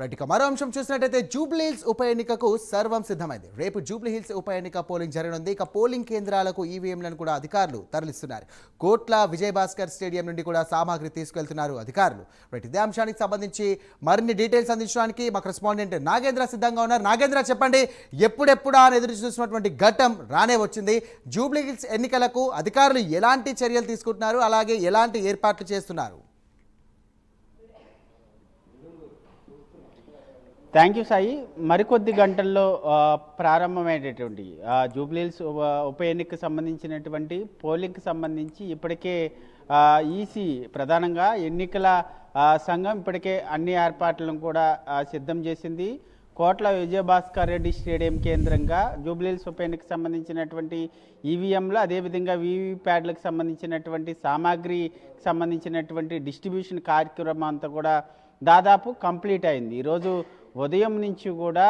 Right ఇక మరో అంశం చూసినట్టయితే జూబ్లీ హిల్స్ ఉప ఎన్నికకు సర్వం సిద్ధమైంది. రేపు జూబ్లీ హిల్స్ ఉప ఎన్నిక పోలింగ్ జరగనుంది. ఇక పోలింగ్ కేంద్రాలకు ఈవీఎంలను కూడా అధికారులు తరలిస్తున్నారు. కోట్ల విజయభాస్కర్ స్టేడియం నుండి కూడా సామాగ్రి తీసుకెళ్తున్నారు అధికారులు. రైట్ ఇదే అంశానికి సంబంధించి మరిన్ని డీటెయిల్స్ అందించడానికి మా కరెస్పాండెంట్ నాగేంద్ర సిద్ధంగా ఉన్నారు. నాగేంద్ర, చెప్పండి, ఎప్పుడెప్పుడా అని ఎదురు చూసినటువంటి ఘట్టం రానే వచ్చింది. జూబ్లీ హిల్స్ ఎన్నికలకు అధికారులు ఎలాంటి చర్యలు తీసుకుంటున్నారు, అలాగే ఎలాంటి ఏర్పాట్లు చేస్తున్నారు? Thank you Sai. మరికొద్ది గంటల్లో ప్రారంభమైనటువంటి జూబ్లీహిల్స్ ఉప ఎన్నికకు సంబంధించినటువంటి పోలింగ్కి సంబంధించి ఇప్పటికే ఈసీ ప్రధానంగా ఎన్నికల సంఘం ఇప్పటికే అన్ని ఏర్పాట్లను కూడా సిద్ధం చేసింది. కోట్ల విజయభాస్కర్ రెడ్డి స్టేడియం కేంద్రంగా జూబ్లీహిల్స్ ఉప ఎన్నికకు సంబంధించినటువంటి ఈవీఎంలు, అదేవిధంగా వీవీప్యాడ్లకు సంబంధించినటువంటి సామాగ్రికి సంబంధించినటువంటి డిస్ట్రిబ్యూషన్ కార్యక్రమం అంతా కూడా దాదాపు కంప్లీట్ అయింది. ఈరోజు ఉదయం నుంచి కూడా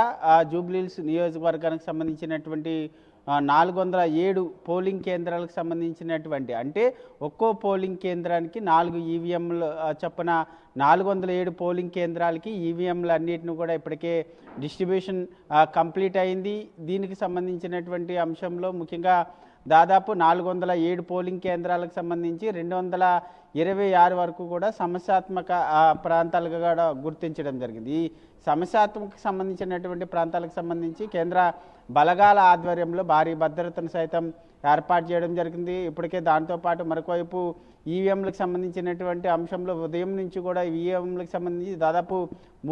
జూబ్లీహిల్స్ నియోజకవర్గానికి సంబంధించినటువంటి 407 పోలింగ్ కేంద్రాలకు సంబంధించినటువంటి, అంటే ఒక్కో పోలింగ్ కేంద్రానికి 4 ఈవీఎంలు చొప్పున 407 పోలింగ్ కేంద్రాలకి ఈవీఎంలు అన్నిటిని కూడా ఇప్పటికే డిస్ట్రిబ్యూషన్ కంప్లీట్ అయింది. దీనికి సంబంధించినటువంటి అంశంలో ముఖ్యంగా దాదాపు 407 పోలింగ్ కేంద్రాలకు సంబంధించి 226 వరకు కూడా సమస్యాత్మక ప్రాంతాలుగా కూడా గుర్తించడం జరిగింది. ఈ సమస్యాత్మక సంబంధించినటువంటి ప్రాంతాలకు సంబంధించి కేంద్ర బలగాల ఆధ్వర్యంలో భారీ భద్రతను సైతం ఏర్పాటు చేయడం జరిగింది. ఇప్పటికే దాంతోపాటు మరొకవైపు ఈవీఎంలకు సంబంధించినటువంటి అంశంలో ఉదయం నుంచి కూడా ఈవీఎంలకు సంబంధించి దాదాపు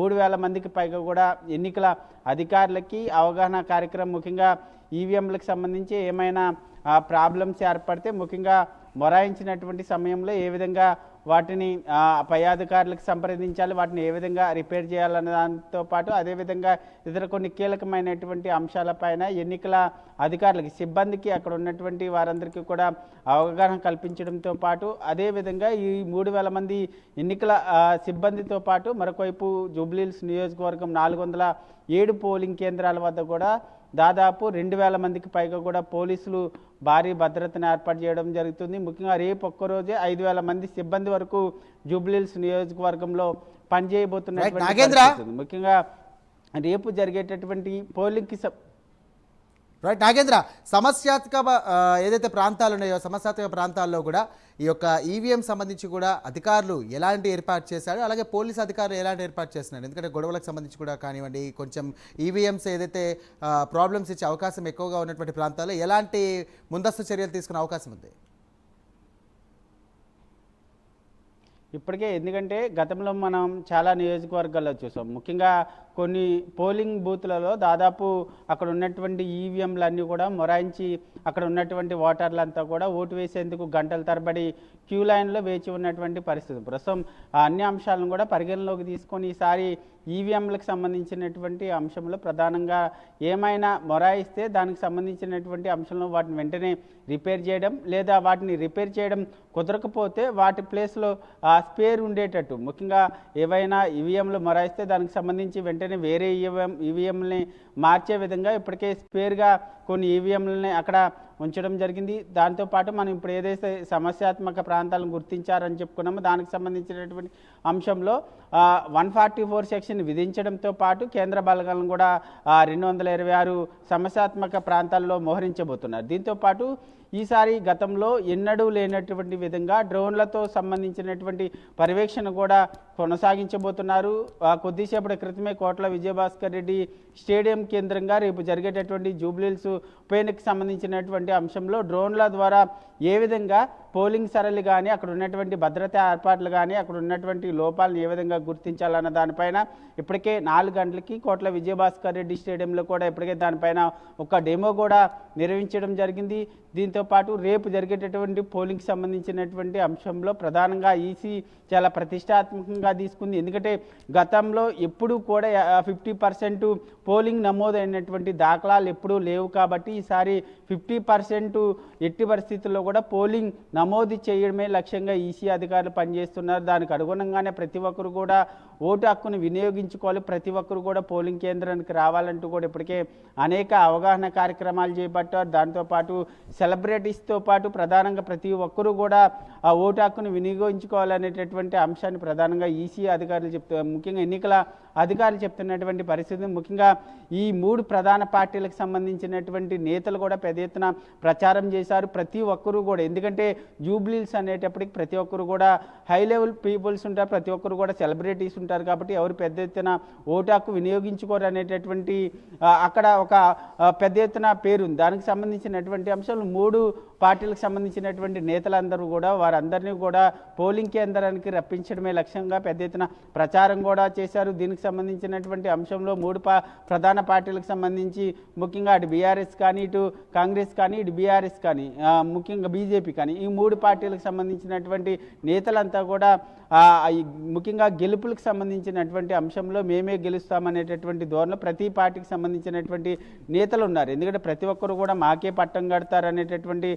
3000 మందికి పైగా కూడా ఎన్నికల అధికారులకి అవగాహన కార్యక్రమం, ముఖ్యంగా ఈవీఎంలకు సంబంధించి ఏమైనా ప్రాబ్లమ్స్ ఏర్పడితే ముఖ్యంగా మొరాయించినటువంటి సమయంలో ఏ విధంగా వాటిని పై అధికారులకు సంప్రదించాలి, వాటిని ఏ విధంగా రిపేర్ చేయాలన్న దాంతో పాటు అదేవిధంగా ఇతర కొన్ని కీలకమైనటువంటి అంశాలపైన ఎన్నికల అధికారులకి, సిబ్బందికి, అక్కడ ఉన్నటువంటి వారందరికీ కూడా అవగాహన కల్పించడంతో పాటు అదేవిధంగా ఈ 3000 మంది ఎన్నికల సిబ్బందితో పాటు మరొకవైపు జూబ్లీహిల్స్ నియోజకవర్గం 407 పోలింగ్ కేంద్రాల వద్ద కూడా దాదాపు 2000 మందికి పైగా కూడా పోలీసులు భారీ భద్రతను ఏర్పాటు చేయడం జరుగుతుంది. ముఖ్యంగా రేపు ఒక్కరోజే 5000 మంది సిబ్బంది వరకు జూబ్లీహిల్స్ నియోజకవర్గంలో పనిచేయబోతున్నారు. ముఖ్యంగా రేపు జరిగేటటువంటి పోలింగ్కి రైట్ నాగేంద్ర, సమస్యాత్మక ఏదైతే ప్రాంతాలు ఉన్నాయో సమస్యాత్మక ప్రాంతాల్లో కూడా ఈ యొక్క ఈవీఎం సంబంధించి కూడా అధికారులు ఎలాంటి ఏర్పాటు చేశారు, అలాగే పోలీసు అధికారులు ఎలాంటి ఏర్పాటు చేస్తున్నారు? ఎందుకంటే గొడవలకు సంబంధించి కూడా కానివ్వండి, కొంచెం ఈవీఎంస్ ఏదైతే ప్రాబ్లమ్స్ ఇచ్చే అవకాశం ఎక్కువగా ఉన్నటువంటి ప్రాంతాల్లో ఎలాంటి ముందస్తు చర్యలు తీసుకునే అవకాశం ఉంది? ఇప్పటికే, ఎందుకంటే గతంలో మనం చాలా నియోజకవర్గాల్లో చూసాం, ముఖ్యంగా కొన్ని పోలింగ్ బూత్లలో దాదాపు అక్కడ ఉన్నటువంటి ఈవీఎంలన్నీ కూడా మొరాయించి అక్కడ ఉన్నటువంటి ఓటర్లంతా కూడా ఓటు వేసేందుకు గంటల తరబడి క్యూ లైన్లో వేచి ఉన్నటువంటి పరిస్థితి. ప్రస్తుతం అన్ని అంశాలను కూడా పరిగణలోకి తీసుకొని ఈసారి ఈవీఎంలకు సంబంధించినటువంటి అంశంలో ప్రధానంగా ఏమైనా మొరాయిస్తే దానికి సంబంధించినటువంటి అంశంలో వాటిని వెంటనే రిపేర్ చేయడం, లేదా వాటిని రిపేర్ చేయడం కుదరకపోతే వాటి ప్లేస్లో స్పేర్ ఉండేటట్టు, ముఖ్యంగా ఏవైనా ఈవీఎంలు మొరాయిస్తే దానికి సంబంధించి వెంటనే వేరే ఈవీఎంలని మార్చే విధంగా ఇప్పటికే స్పేర్గా కొన్ని ఈవీఎంలని అక్కడ ఉంచడం జరిగింది. దాంతోపాటు మనం ఇప్పుడు ఏదైతే సమస్యాత్మక ప్రాంతాలను గుర్తించారని చెప్పుకున్నామో దానికి సంబంధించినటువంటి అంశంలో 144 సెక్షన్ విధించడంతో పాటు కేంద్ర బలగాలను కూడా 226 సమస్యాత్మక ప్రాంతాల్లో మోహరించబోతున్నారు. దీంతోపాటు ఈసారి గతంలో ఎన్నడూ లేనటువంటి విధంగా డ్రోన్లతో సంబంధించినటువంటి పర్యవేక్షణ కూడా కొనసాగించబోతున్నారు. కొద్దిసేపటి క్రితమే కోట్ల విజయభాస్కర్ రెడ్డి స్టేడియం కేంద్రంగా రేపు జరిగేటటువంటి జూబ్లీహిల్స్ ఉప ఎన్నికకు సంబంధించినటువంటి అంశంలో డ్రోన్ల ద్వారా ఏ విధంగా పోలింగ్ సరళి కానీ, అక్కడ ఉన్నటువంటి భద్రతా ఏర్పాట్లు కానీ, అక్కడ ఉన్నటువంటి లోపాలను ఏ విధంగా గుర్తించాలన్న దానిపైన ఇప్పటికే 4 గంటలకి కోట్ల విజయభాస్కర్ రెడ్డి స్టేడియంలో కూడా ఇప్పటికే దానిపైన ఒక డెమో కూడా నిర్వహించడం జరిగింది. దీంతోపాటు రేపు జరిగేటటువంటి పోలింగ్కి సంబంధించినటువంటి అంశంలో ప్రధానంగా ఈసీ చాలా ప్రతిష్టాత్మకంగా తీసుకుంది. ఎందుకంటే గతంలో ఎప్పుడూ కూడా 50% పోలింగ్ నమోదైనటువంటి దాఖలాలు ఎప్పుడూ లేవు కాబట్టి ఈసారి 50% ఎట్టి పరిస్థితుల్లో కూడా పోలింగ్ నమోదు చేయడమే లక్ష్యంగా ఈసీ అధికారులు పనిచేస్తున్నారు. దానికి అనుగుణంగానే ప్రతి ఒక్కరు కూడా ఓటు హక్కును వినియోగించుకోవాలి, ప్రతి ఒక్కరు కూడా పోలింగ్ కేంద్రానికి రావాలంటూ కూడా ఇప్పటికే అనేక అవగాహన కార్యక్రమాలు చేపట్టారు. దాంతోపాటు సెలబ్రిటీస్తో పాటు ప్రధానంగా ప్రతి ఒక్కరూ కూడా ఆ ఓటు హక్కును వినియోగించుకోవాలనేటటువంటి అంశాన్ని ప్రధానంగా ఈసీ అధికారులు ముఖ్యంగా ఎన్నికల అధికారులు చెప్తున్నటువంటి పరిస్థితి. ముఖ్యంగా ఈ 3 ప్రధాన పార్టీలకు సంబంధించినటువంటి నేతలు కూడా పెద్ద ఎత్తున ప్రచారం చేశారు. ప్రతి ఒక్కరూ కూడా, ఎందుకంటే జూబ్లీస్ అనేటప్పటికి ప్రతి ఒక్కరు కూడా హై లెవెల్ పీపుల్స్ ఉంటారు, ప్రతి ఒక్కరు కూడా సెలబ్రిటీస్ ఉంటారు. కాబట్టి ఎవరు పెద్ద ఎత్తున ఓటు హక్కు వినియోగించుకోరు అనేటటువంటి అక్కడ ఒక పెద్ద ఎత్తున పేరుంది. దానికి సంబంధించినటువంటి అంశాలు 3 పార్టీలకు సంబంధించినటువంటి నేతలందరూ కూడా వారందరినీ కూడా పోలింగ్ కేంద్రానికి రప్పించడమే లక్ష్యంగా పెద్ద ఎత్తున ప్రచారం కూడా చేశారు. దీనికి సంబంధించినటువంటి అంశంలో 3 ప్రధాన పార్టీలకు సంబంధించి ముఖ్యంగా అటు బీఆర్ఎస్ కానీ, ఇటు కాంగ్రెస్ కానీ, ఇటు బీఆర్ఎస్ కానీ, ముఖ్యంగా బీజేపీ కానీ, ఈ 3 పార్టీలకు సంబంధించినటువంటి నేతలంతా కూడా ముఖ్యంగా గెలుపులకు సంబంధించినటువంటి అంశంలో మేమే గెలుస్తామనేటటువంటి ధోరణిలో ప్రతి పార్టీకి సంబంధించినటువంటి నేతలు ఉన్నారు. ఎందుకంటే ప్రతి ఒక్కరు కూడా మాకే పట్టం కడతారనేటటువంటి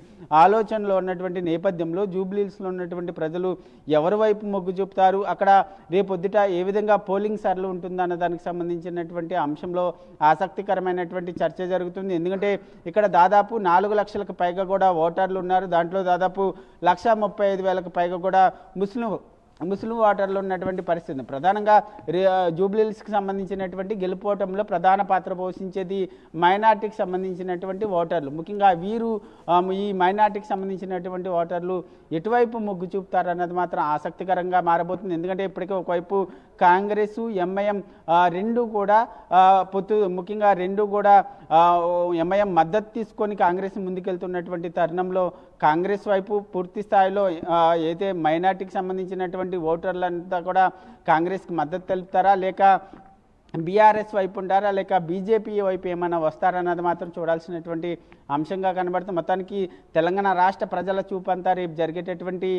ఆలోచనలో ఉన్నటువంటి నేపథ్యంలో జూబ్లీహిల్స్లో ఉన్నటువంటి ప్రజలు ఎవరి వైపు మొగ్గు చూపుతారు, అక్కడ రేపొద్దుట ఏ విధంగా పోలింగ్ సరళి ఉంటుందన్న దానికి సంబంధించినటువంటి అంశంలో ఆసక్తికరమైనటువంటి చర్చ జరుగుతుంది. ఎందుకంటే ఇక్కడ దాదాపు 4 లక్షలకు పైగా కూడా ఓటర్లు ఉన్నారు. దాంట్లో దాదాపు 1,35,000కు పైగా కూడా ముస్లిం ఓటర్లు ఉన్నటువంటి పరిస్థితి. ప్రధానంగా జూబ్లీహిల్స్కి సంబంధించినటువంటి గెలుపోవటంలో ప్రధాన పాత్ర పోషించేది మైనార్టీకి సంబంధించినటువంటి ఓటర్లు. ముఖ్యంగా వీరు ఈ మైనార్టీకి సంబంధించినటువంటి ఓటర్లు ఎటువైపు మొగ్గు చూపుతారన్నది మాత్రం ఆసక్తికరంగా మారబోతుంది. ఎందుకంటే ఇప్పటికే ఒకవైపు కాంగ్రెస్, ఎంఐఎం రెండు కూడా ముఖ్యంగా రెండు కూడా ఎంఐఎం మద్దతు తీసుకొని కాంగ్రెస్ ముందుకెళ్తున్నటువంటి తరుణంలో కాంగ్రెస్ వైపు పూర్తి స్థాయిలో అయితే మైనార్టీకి సంబంధించినటువంటి ఓటర్లంతా కూడా కాంగ్రెస్కి మద్దతు తెలుపుతారా, లేక బీఆర్ఎస్ వైపు ఉంటారా, లేక బీజేపీ వైపు ఏమైనా వస్తారన్నది మాత్రం చూడాల్సినటువంటి అంశంగా కనబడుతుంది. మొత్తానికి తెలంగాణ రాష్ట్ర ప్రజల చూపంతా రేపు జరిగేటటువంటి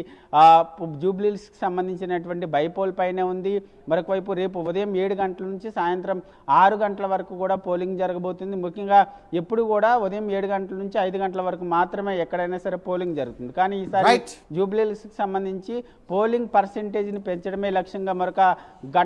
జూబ్లీహిల్స్కి సంబంధించినటువంటి బైపోల్ పైనే ఉంది. మరొక వైపు రేపు ఉదయం 7 గంటల నుంచి సాయంత్రం 6 గంటల వరకు కూడా పోలింగ్ జరగబోతుంది. ముఖ్యంగా ఎప్పుడు కూడా ఉదయం 7 గంటల నుంచి 5 గంటల వరకు మాత్రమే ఎక్కడైనా సరే పోలింగ్ జరుగుతుంది. కానీ ఈసారి జూబ్లీహిల్స్కి సంబంధించి పోలింగ్ పర్సెంటేజ్ని పెంచడమే లక్ష్యంగా మరొక